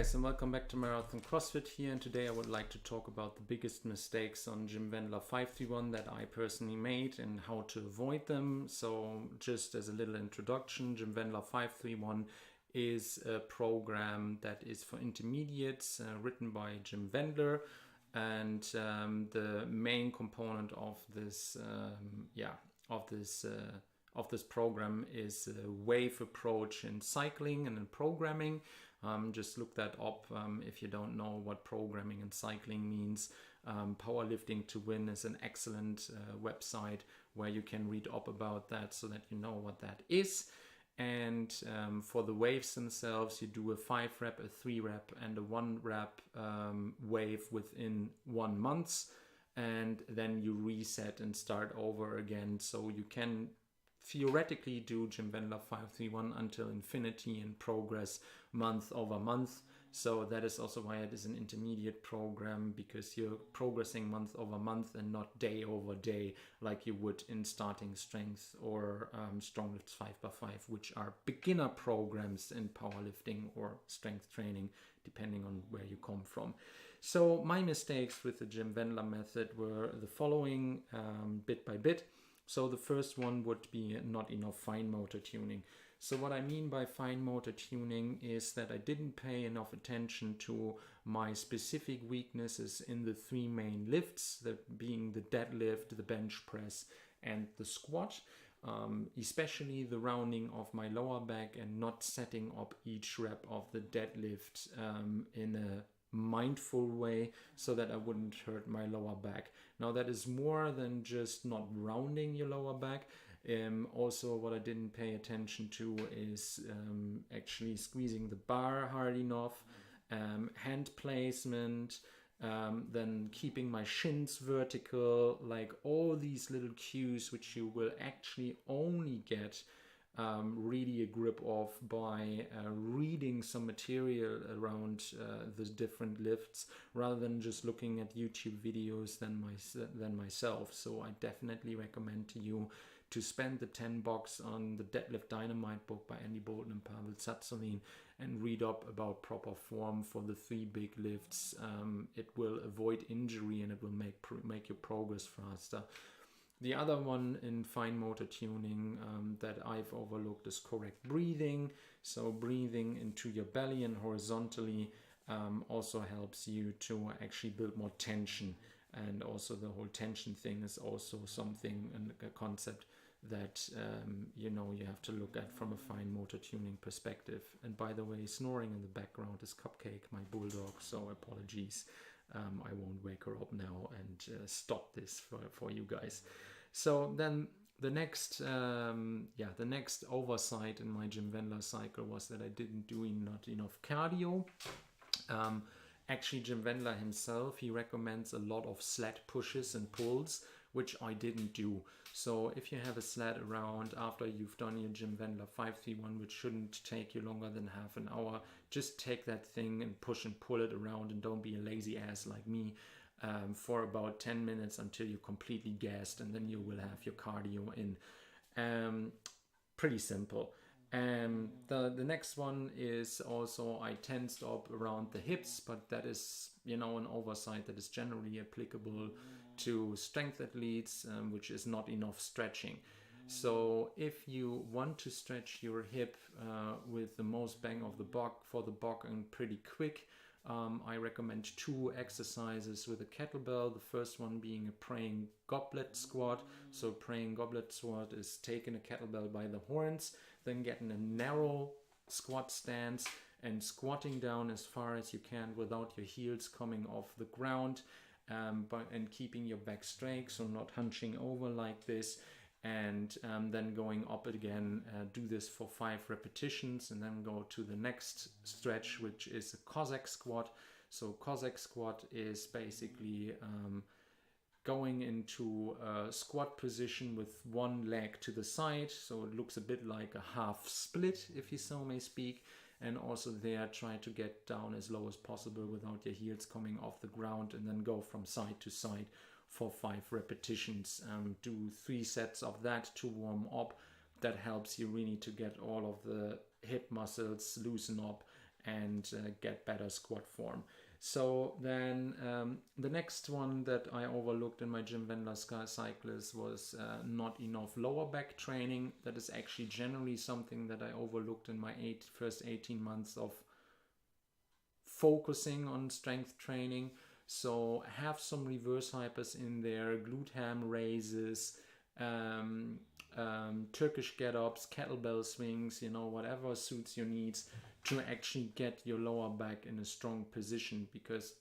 guys, and welcome back to Marathon-Crossfit here, and today I would like to talk about the biggest mistakes on Jim Wendler 531 that I personally made and how to avoid them. So just as a little introduction, Jim Wendler 531 is a program that is for intermediates written by Jim Wendler, and the main component of this program is a wave approach in cycling and in programming. Just look that up if you don't know what programming and cycling means. Powerlifting to Win is an excellent website where you can read up about that so that you know what that is. And for the waves themselves, you do a 5 rep, a 3 rep, and a 1 rep wave within 1 month, and then you reset and start over again. So you can theoretically do Jim Wendler 531 until infinity and progress month over month. So that is also why it is an intermediate program, because you're progressing month over month and not day over day like you would in starting strength or strong lifts 5x5, which are beginner programs in powerlifting or strength training, depending on where you come from. So my mistakes with the Jim Wendler method were the following, bit by bit. So the first one would be not enough fine motor tuning. So what I mean by fine motor tuning is that I didn't pay enough attention to my specific weaknesses in the 3 main lifts, that being the deadlift, the bench press, and the squat. Especially the rounding of my lower back and not setting up each rep of the deadlift in a mindful way so that I wouldn't hurt my lower back. Now that is more than just not rounding your lower back. Also what I didn't pay attention to is actually squeezing the bar hard enough, hand placement, then keeping my shins vertical, like all these little cues which you will actually only get really a grip of by reading some material around the different lifts rather than just looking at YouTube videos than myself. So I definitely recommend to you to spend the $10 on the Deadlift Dynamite book by Andy Bolton and Pavel Tsatsouline and read up about proper form for the 3 big lifts. It will avoid injury and it will make your progress faster. The other one in fine motor tuning that I've overlooked is correct breathing. So breathing into your belly and horizontally also helps you to actually build more tension. And also the whole tension thing is also something, a concept that you have to look at from a fine motor tuning perspective. And by the way, snoring in the background is Cupcake, my bulldog, so apologies. I won't wake her up now and stop this for you guys. So then the next oversight in my Jim Wendler cycle was that I didn't do not enough cardio. Actually, Jim Wendler himself, he recommends a lot of sled pushes and pulls, which I didn't do. So if you have a sled around after you've done your Jim Wendler 531, which shouldn't take you longer than half an hour, just take that thing and push and pull it around, and don't be a lazy ass like me for about 10 minutes until you're completely gassed, and then you will have your cardio in. Pretty simple. The next one is also I tensed up around the hips, but that is an oversight that is generally applicable to strength athletes, which is not enough stretching. So if you want to stretch your hip with the most bang of the buck for the buck and pretty quick, I recommend 2 exercises with a kettlebell. The first one being a praying goblet squat. So praying goblet squat is taking a kettlebell by the horns, then getting a narrow squat stance and squatting down as far as you can without your heels coming off the ground, and keeping your back straight, so not hunching over like this. And then going up again, do this for 5 repetitions, and then go to the next stretch, which is a Cossack squat. So Cossack squat is basically going into a squat position with one leg to the side, so it looks a bit like a half split, if you so may speak. And also there, try to get down as low as possible without your heels coming off the ground, and then go from side to side for 5 repetitions. Do 3 sets of that to warm up. That helps you really to get all of the hip muscles loosen up and get better squat form. So then the next one that I overlooked in my Jim Wendler Sky Cyclist was not enough lower back training. That is actually generally something that I overlooked in my first 18 months of focusing on strength training. So have some reverse hypers in there, glute ham raises, Turkish get-ups, kettlebell swings, you know, whatever suits your needs to actually get your lower back in a strong position, because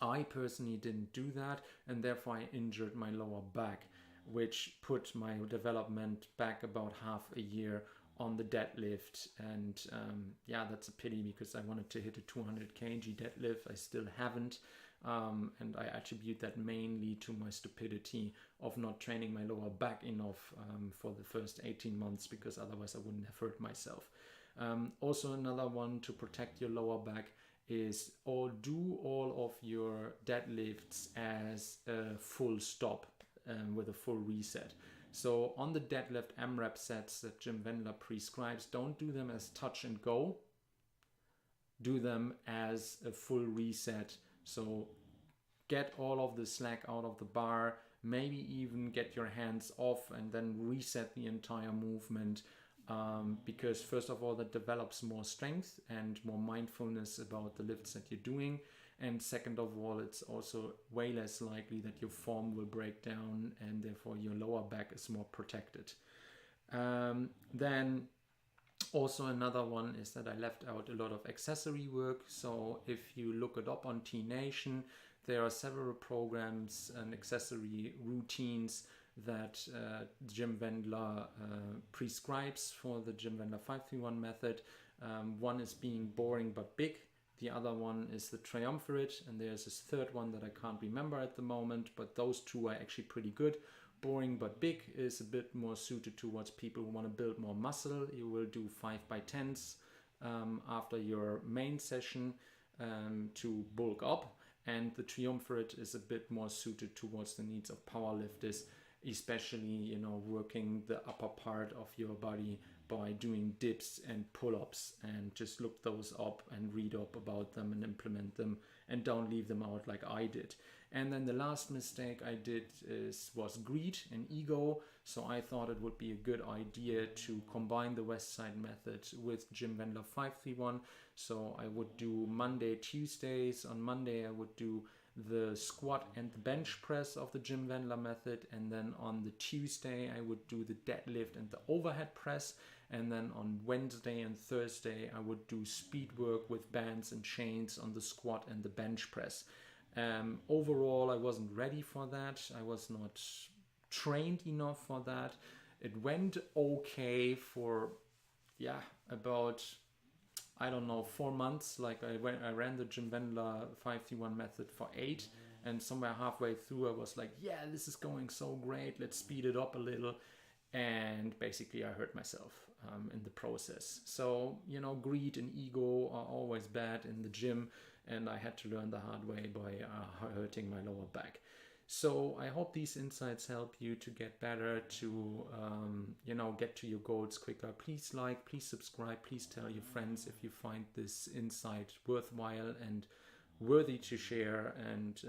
I personally didn't do that, and therefore I injured my lower back, which put my development back about half a year on the deadlift. And yeah, that's a pity, because I wanted to hit a 200 kg deadlift. I still haven't. And I attribute that mainly to my stupidity of not training my lower back enough for the first 18 months, because otherwise I wouldn't have hurt myself. Also, another one to protect your lower back is do all of your deadlifts as a full stop with a full reset. So on the deadlift AMRAP sets that Jim Wendler prescribes, don't do them as touch and go. Do them as a full reset. So get all of the slack out of the bar, maybe even get your hands off and then reset the entire movement. Because first of all, that develops more strength and more mindfulness about the lifts that you're doing. And second of all, it's also way less likely that your form will break down, and therefore your lower back is more protected. Then also another one is that I left out a lot of accessory work. So if you look it up on T-Nation, there are several programs and accessory routines that Jim Wendler prescribes for the Jim Wendler 531 method. One is being boring but big. The other one is the triumvirate, and there's this third one that I can't remember at the moment, but those two are actually pretty good. Boring but big is a bit more suited towards people who want to build more muscle. You will do 5x10s after your main session to bulk up, and the triumvirate is a bit more suited towards the needs of powerlifters, especially, you know, working the upper part of your body by doing dips and pull-ups, and just look those up and read up about them and implement them, and don't leave them out like I did. And then the last mistake I did was greed and ego. So I thought it would be a good idea to combine the West Side method with Jim Wendler 531. So I would do Monday, Tuesdays. On Monday I would do the squat and the bench press of the Jim Wendler method, and then on the Tuesday I would do the deadlift and the overhead press, and then on Wednesday and Thursday I would do speed work with bands and chains on the squat and the bench press. Overall I wasn't ready for that. I was not trained enough for that. It went okay for about, I don't know, 4 months. Like I ran the Jim Wendler 531 method for 8, and somewhere halfway through I was like, yeah, this is going so great, let's speed it up a little. And basically I hurt myself in the process. So, you know, greed and ego are always bad in the gym, and I had to learn the hard way by hurting my lower back. So I hope these insights help you to get better, to you know, get to your goals quicker. Please like, please subscribe, please tell your friends if you find this insight worthwhile and worthy to share, and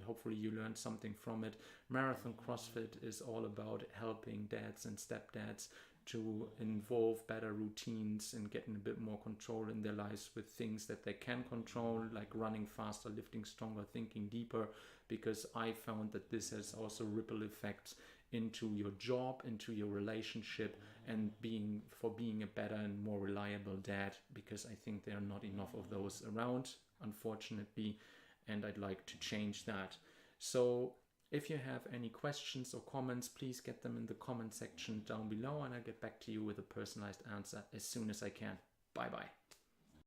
hopefully you learned something from it. Marathon-Crossfit is all about helping dads and stepdads to involve better routines and getting a bit more control in their lives with things that they can control, like running faster, lifting stronger, thinking deeper, because I found that this has also ripple effects into your job, into your relationship, and being a better and more reliable dad, because I think there are not enough of those around, unfortunately, and I'd like to change that. So if you have any questions or comments, please get them in the comment section down below, and I'll get back to you with a personalized answer as soon as I can. Bye bye.